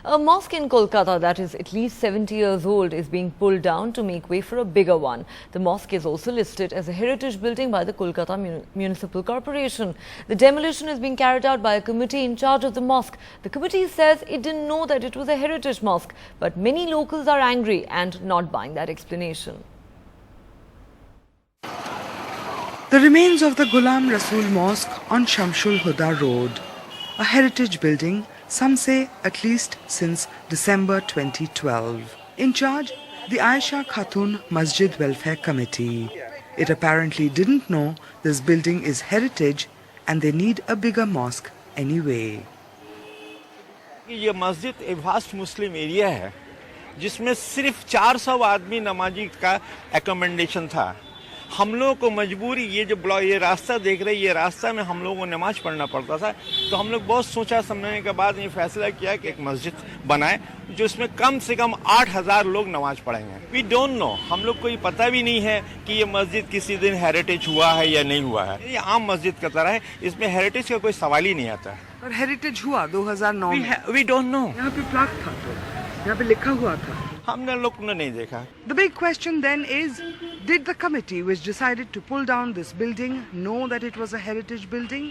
A mosque in Kolkata that is at least 70 years old is being pulled down to make way for a bigger one. The mosque is also listed as a heritage building by the Kolkata Municipal Corporation. The demolition is being carried out by a committee in charge of the mosque. The committee says it didn't know that it was a heritage mosque, but many locals are angry and not buying that explanation. The remains of the Ghulam Rasool Mosque on Shamsul Huda Road, a heritage building, some say at least since December 2012. In charge, the Aisha Khatun Masjid Welfare Committee. It apparently didn't know this building is heritage and they need a bigger mosque anyway. ये मस्जिद एक vast मुस्लिम area है जिसमें सिर्फ 400 आदमी नमाजी का accommodation था। हम लोगों को मजबूरी ये रास्ता देख रहे, ये रास्ता में हम लोगों को नमाज पढ़ना पड़ता था, तो हम लोग बहुत सोचा समझने के बाद ये फैसला किया कि एक मस्जिद बनाए जो इसमें कम से कम 8000 लोग नमाज पढ़ेंगे। वी डोंट नो, हम लोग को ये पता भी नहीं है कि ये मस्जिद किसी दिन हेरिटेज हुआ है या नहीं हुआ है। ये आम मस्जिद की तरह है, इसमें हेरिटेज का कोई सवाल ही नहीं आता। और हेरिटेज हुआ 2009 में। We don't know. यहाँ पे प्लाक था, तो यहाँ पे लिखा हुआ था, हमने लोग ने नहीं देखा। The big question then is, did the committee which decided to pull down this building know that it was a heritage building?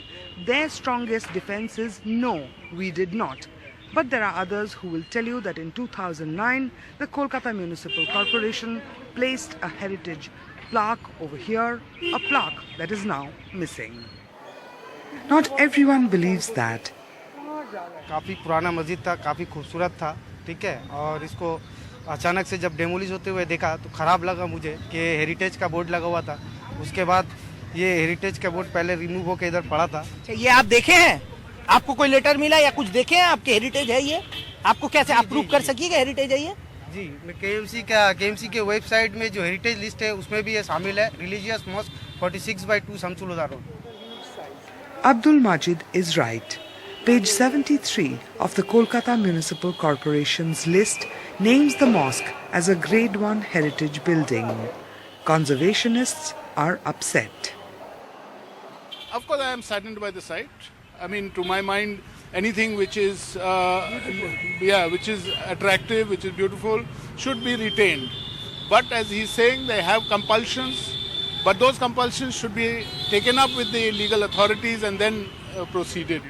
Their strongest defense is no, we did not. But there are others who will tell you that in 2009, the Kolkata Municipal Corporation placed a heritage plaque over here, a plaque that is now missing. Not everyone believes that. काफ़ी पुराना मस्जिद था, काफ़ी खूबसूरत था, ठीक है, और इसको अचानक से जब डेमोलिश होते हुए देखा तो ख़राब लगा मुझे कि हेरिटेज का बोर्ड लगा हुआ था। उसके बाद ये हेरिटेज का बोर्ड पहले रिमूव होकर इधर पड़ा था। ये आप देखे हैं? आपको कोई लेटर मिला या कुछ देखे हैं आपके हेरिटेज है ये? आपको कैसे आप प्रूव कर सकिएगा हेरिटेज है ये? जी, मैं केएमसी के वेबसाइट में जो हेरिटेज लिस्ट है उसमें भी ये शामिल है, religious mosque 46/2 Shamsul Huda road. Abdul Majid is right. Page 73 of the Kolkata Municipal Corporation's list names the mosque as a Grade 1 heritage building. Conservationists are upset. Of course, I am saddened by the site. I mean, to my mind, anything which is, which is attractive, which is beautiful, should be retained. But as he's saying, they have compulsions, but those compulsions should be taken up with the legal authorities and then proceeded.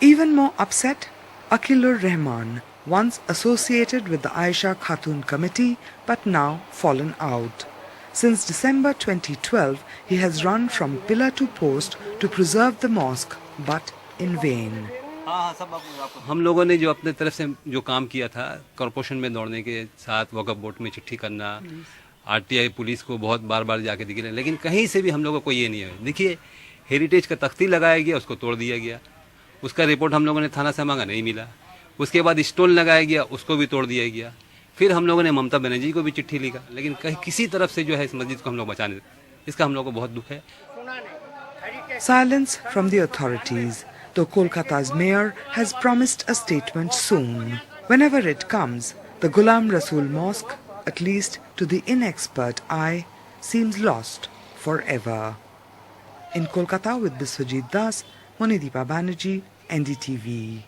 Even more upset, Akilur Rahman, once associated with the Aisha Khatun committee but now fallen out. Since December 2012, he has run from pillar to post to preserve the mosque, but in vain. हम लोगों ने जो अपने तरफ से जो काम किया था, कॉर्पोरेशन में दौड़ने के साथ वक्फ बोर्ड में चिट्ठी करना, आरटीआई पुलिस को बहुत बार बार जाके दिखे, लेकिन कहीं से भी हम लोगों को ये नहीं है। देखिए, हेरिटेज का तख्ती लगाया गया, उसको तोड़ दिया गया, उसका रिपोर्ट हम लोगों ने थाना से मांगा, नहीं मिला। उसके बाद स्टोन लगाया गया, उसको भी तोड़ दिया गया। फिर हम लोगों ने ममता बनर्जी को भी चिट्ठी लिखा, लेकिन कहीं किसी तरफ से जो है इस मस्जिद को हम लोग बचाने, इसका हम लोग को बहुत दुख है। Silence from the authorities, though Kolkata's mayor has promised a statement soon. Whenever it comes, the Ghulam Rasool Mosque, at least to the inexpert eye, seems lost forever. In Kolkata with Biswajit Das, Monideepa Banerjee, NDTV.